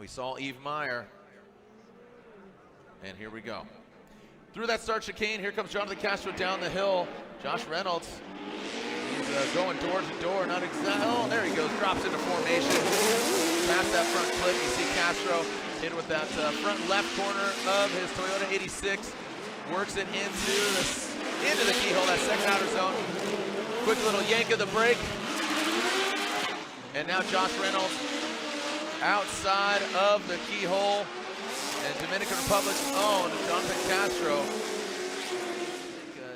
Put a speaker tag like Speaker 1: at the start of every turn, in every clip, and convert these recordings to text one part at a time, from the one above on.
Speaker 1: We saw Eve Meyer. And here we go. Through that start chicane, here comes Jonathan Castro down the hill. Josh Reynolds, he's going door to door, not exactly, oh, there he goes, drops into formation. Past that front clip, you see Castro in with that front left corner of his Toyota 86. Works it into the keyhole, that second outer zone. Quick little yank of the brake. And now Josh Reynolds outside of the keyhole. And Dominican Republic's own Jonathan Castro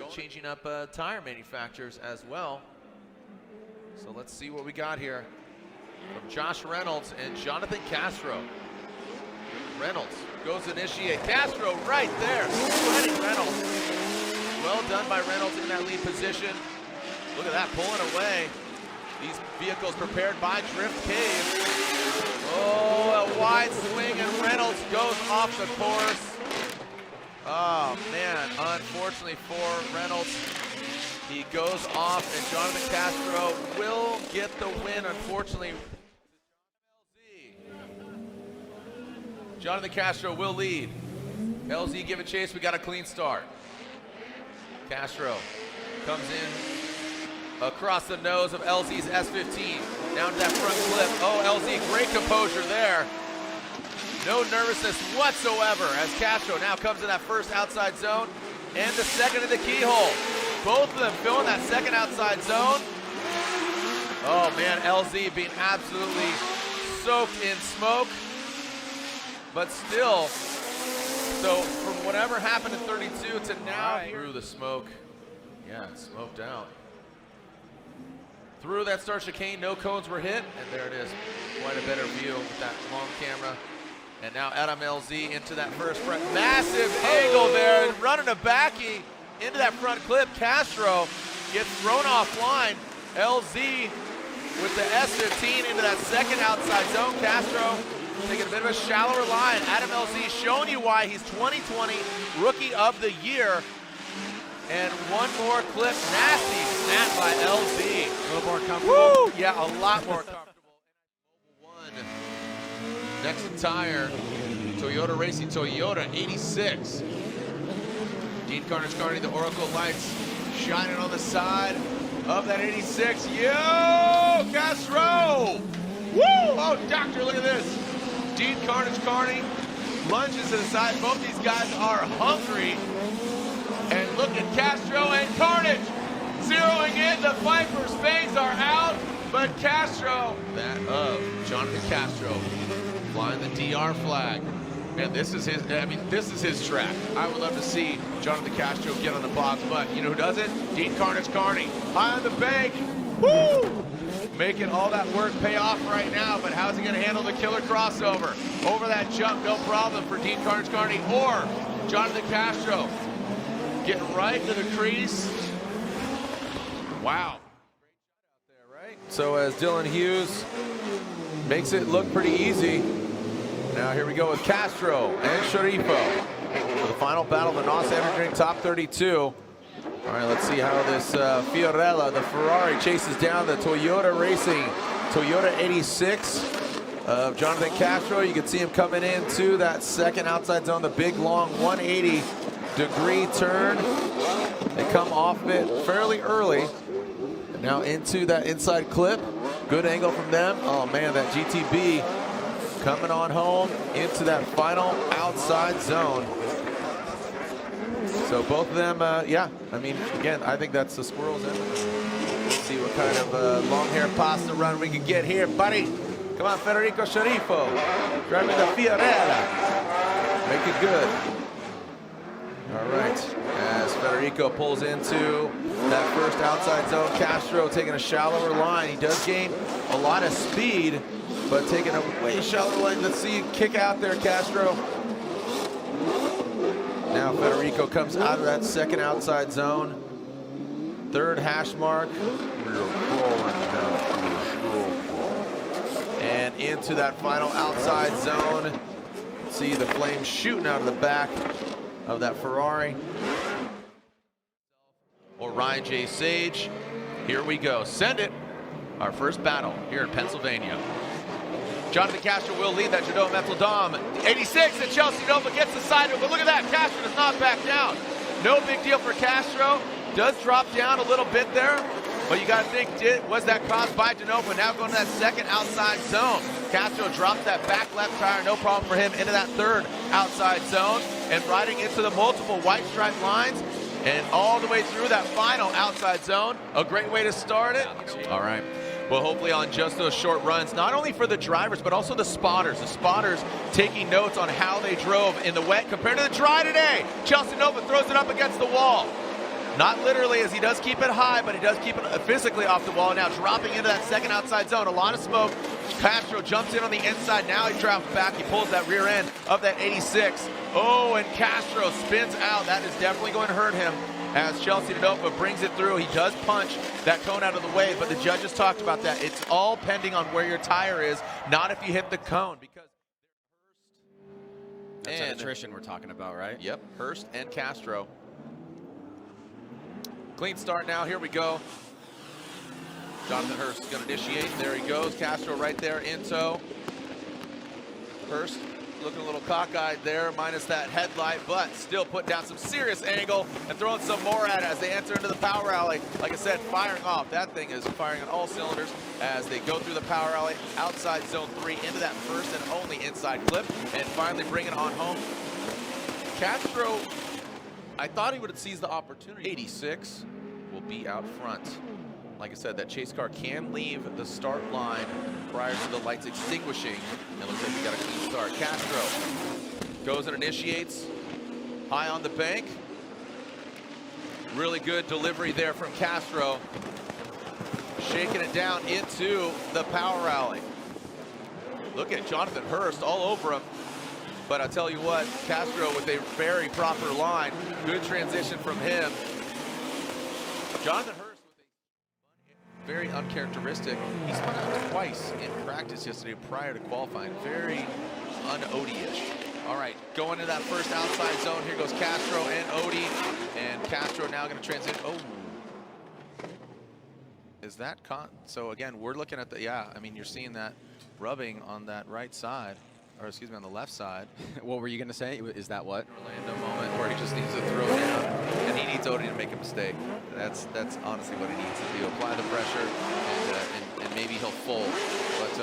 Speaker 1: changing up tire manufacturers as well. So let's see what we got here from Josh Reynolds and Jonathan Castro. Reynolds goes to initiate. Castro right there, sweating Reynolds. Well done by Reynolds in that lead position. Look at that, pulling away. These vehicles prepared by Drift Cave. Oh, a wide swing, and Reynolds goes off the course. Oh, man, unfortunately for Reynolds, he goes off, and Jonathan Castro will get the win, unfortunately. Jonathan Castro will lead. LZ give a chase, we got a clean start. Castro comes in across the nose of LZ's S15. Down to that front clip. Oh, LZ, great composure there. No nervousness whatsoever as Castro now comes to that first outside zone and the second in the keyhole. Both of them filling that second outside zone. Oh man, LZ being absolutely soaked in smoke. But still, so from whatever happened in 32 to now, through the smoke. Yeah, it's smoked out. Through that start chicane, no cones were hit, and there it is. Quite a better view with that long camera. And now Adam LZ into that first front. Massive angle there, and running a backy into that front clip. Castro gets thrown offline. LZ with the S15 into that second outside zone. Castro taking a bit of a shallower line. Adam LZ showing you why he's 2020 Rookie of the Year. And one more clip, nasty snap by LZ.
Speaker 2: A little more comfortable.
Speaker 1: Woo! Yeah, a lot more comfortable. One. Next tire, Toyota Racing Toyota 86. Dean Carnage Carney, the Oracle lights shining on the side of that 86. Yo, Castro! Woo! Oh, doctor, look at this. Dean Carnage Carney lunges to the side. Both these guys are hungry. And look at Castro and Carnage zeroing in. The Viper's fangs are out, but Castro, that of Jonathan Castro, flying the DR flag. Man, this is his, I mean, this is his track. I would love to see Jonathan Castro get on the box, but you know who does it? Dean Carnage Carney, high on the bank. Woo! Making all that work pay off right now, but how's he gonna handle the killer crossover? Over that jump, no problem for Dean Carnage Carney or Jonathan Castro. Getting right to the crease. Wow. So as Dylan Hughes makes it look pretty easy. Now here we go with Castro and Sharifo for the final battle of the NOS Energy Drink Top 32. All right, let's see how this Fiorella, the Ferrari, chases down the Toyota Racing Toyota 86 of Jonathan Castro. You can see him coming into that second outside zone, the big long 180-degree turn. They come off of it fairly early. Now into that inside clip. Good angle from them. Oh man, that GTB coming on home into that final outside zone. So both of them, yeah, I mean, again, I think that's the squirrel's end. Let's see what kind of long hair pasta run we can get here, buddy. Come on, Federico Sharifo, driving the Fiorella. Make it good. All right, as Federico pulls into that first outside zone, Castro taking a shallower line. He does gain a lot of speed, but taking a way shallower line. Let's see you kick out there, Castro. Now Federico comes out of that second outside zone. Third hash mark. And into that final outside zone. See the flames shooting out of the back of that Ferrari. Or Ryan J. Sage. Here we go. Send it. Our first battle here in Pennsylvania. Jonathan Castro will lead that Jadot Metzeldam. 86, and Chelsea Nova gets the side of it, but look at that, Castro does not back down. No big deal for Castro. Does drop down a little bit there, but you got to think, was that caused by Denova? Now going to that second outside zone. Castro drops that back left tire, no problem for him, into that third outside zone, and riding into the multiple white stripe lines, and all the way through that final outside zone. A great way to start it. All right. Well, hopefully on just those short runs, not only for the drivers, but also the spotters. The spotters taking notes on how they drove in the wet compared to the dry today. Chelsea Nova throws it up against the wall. Not literally, as he does keep it high, but he does keep it physically off the wall. Now dropping into that second outside zone. A lot of smoke. Castro jumps in on the inside. Now he drops back. He pulls that rear end of that 86. Oh, and Castro spins out. That is definitely going to hurt him as Chelsea Nova brings it through. He does punch that cone out of the way, but the judges talked about that. It's all pending on where your tire is, not if you hit the cone. Because
Speaker 2: that's an attrition we're talking about, right?
Speaker 1: Yep, Hurst and Castro. Clean start now, here we go. Jonathan Hurst is going to initiate. There he goes, Castro right there in tow. Hurst looking a little cockeyed there, minus that headlight, but still putting down some serious angle and throwing some more at it as they enter into the power alley. Like I said, firing off. That thing is firing on all cylinders as they go through the power alley, outside zone 3, into that first and only inside clip, and finally bring it on home. Castro, I thought he would have seized the opportunity. 86 will be out front. Like I said, that chase car can leave the start line prior to the lights extinguishing. It looks like we got a clean start. Castro goes and initiates high on the bank. Really good delivery there from Castro. Shaking it down into the power alley. Look at Jonathan Hurst all over him. But I tell you what, Castro with a very proper line. Good transition from him. Jonathan Hurst with a very uncharacteristic. He spun out twice in practice yesterday prior to qualifying. Very un-Odie-ish. All right, going to that first outside zone. Here goes Castro and Odie. And Castro now going to transition. Oh. Is that so again, we're looking at the, yeah, I mean, you're seeing that rubbing on that right side. Or excuse me, on the left side.
Speaker 2: What were you going to say? Is that what?
Speaker 1: Orlando moment where he just needs to throw down, and he needs Odie to make a mistake. That's honestly what he needs to do. Apply the pressure, and maybe he'll fold. But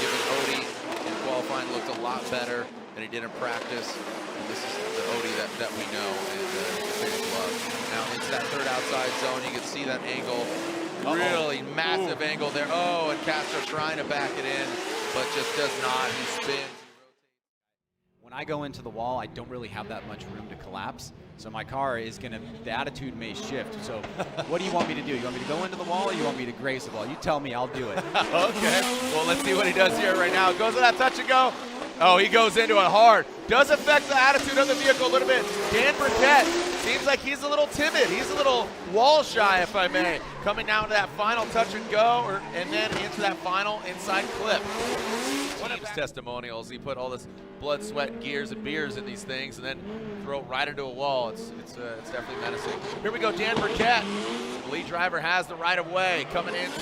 Speaker 1: given Odie in qualifying looked a lot better than he did in practice. And this is the Odie that we know and love. Now into that third outside zone, you can see that angle. Really massive angle there. Oh, and Castro trying to back it in, but just does not. He spins.
Speaker 2: When I go into the wall, I don't really have that much room to collapse. So my car is going to, the attitude may shift. So what do you want me to do? You want me to go into the wall or you want me to graze the wall? You tell me, I'll do it.
Speaker 1: Okay, well, let's see what he does here right now. Goes with that touch and go. Oh, he goes into it hard. Does affect the attitude of the vehicle a little bit. Dan Burkett seems like he's a little timid. He's a little wall shy, if I may. Coming down to that final touch and go, and then into that final inside clip. Team's testimonials. He put all this blood, sweat, gears, and beers in these things, and then throw it right into a wall. It's definitely menacing. Here we go, Dan Burkett. The lead driver has the right of way coming into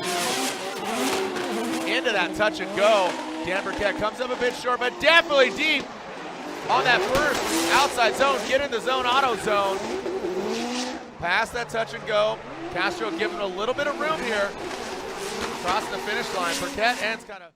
Speaker 1: that touch and go. Dan Burkett comes up a bit short, but definitely deep on that first outside zone. Get in the zone, auto zone. Past that touch and go. Castro giving a little bit of room here. Crossing the finish line. Burkett ends kind of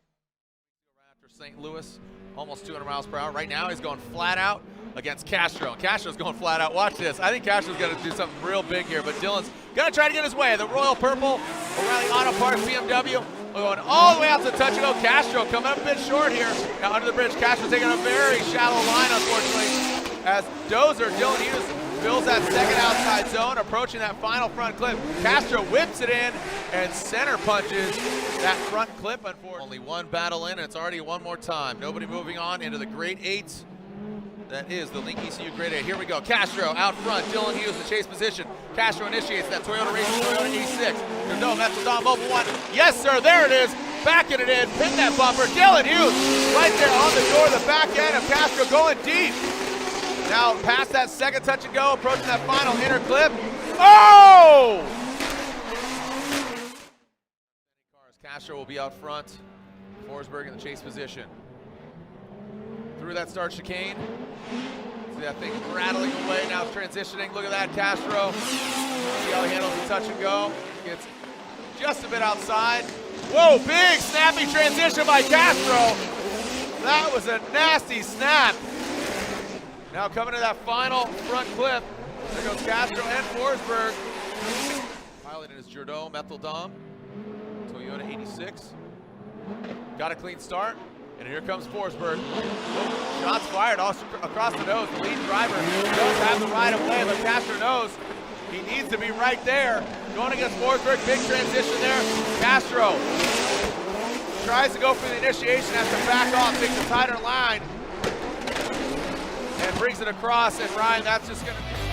Speaker 1: after St. Louis, almost 200 miles per hour. Right now he's going flat out against Castro. Castro's going flat out. Watch this. I think Castro's going to do something real big here, but Dylan's going to try to get his way. The Royal Purple O'Reilly Auto Parts BMW going all the way out to touch and go. Castro coming up a bit short here. Now under the bridge, Castro taking a very shallow line, unfortunately, as Dozer, Dylan Hughes, fills that second outside zone, approaching that final front clip. Castro whips it in and center punches that front clip, unfortunately. Only one battle in, and it's already one more time. Nobody moving on into the grade 8. That is the Link ECU grade 8. Here we go. Castro out front. Dylan Hughes in chase position. Castro initiates that Toyota Racing Toyota 86. No, that's the Don Mobile 1. Yes, sir. There it is. Backing it in. Pin that bumper. Dylan Hughes right there on the door. The back end of Castro going deep. Now past that second touch and go, approaching that final inner clip. Oh! Castro will be out front. Forsberg in the chase position. through that start chicane. See that thing rattling away, now transitioning. Look at that, Castro. See how he handles the touch and go. Gets just a bit outside. Whoa, big snappy transition by Castro. That was a nasty snap. Now coming to that final front clip. There goes Castro and Forsberg. Pilot in his Jourdain Methyl Dom. Toyota 86. Got a clean start. And here comes Forsberg. Shots fired all across the nose. The lead driver does have the right of way, but Castro knows he needs to be right there. Going against Forsberg, big transition there. Castro tries to go for the initiation, has to back off, takes a tighter line, and brings it across. And Ryan, that's just going to be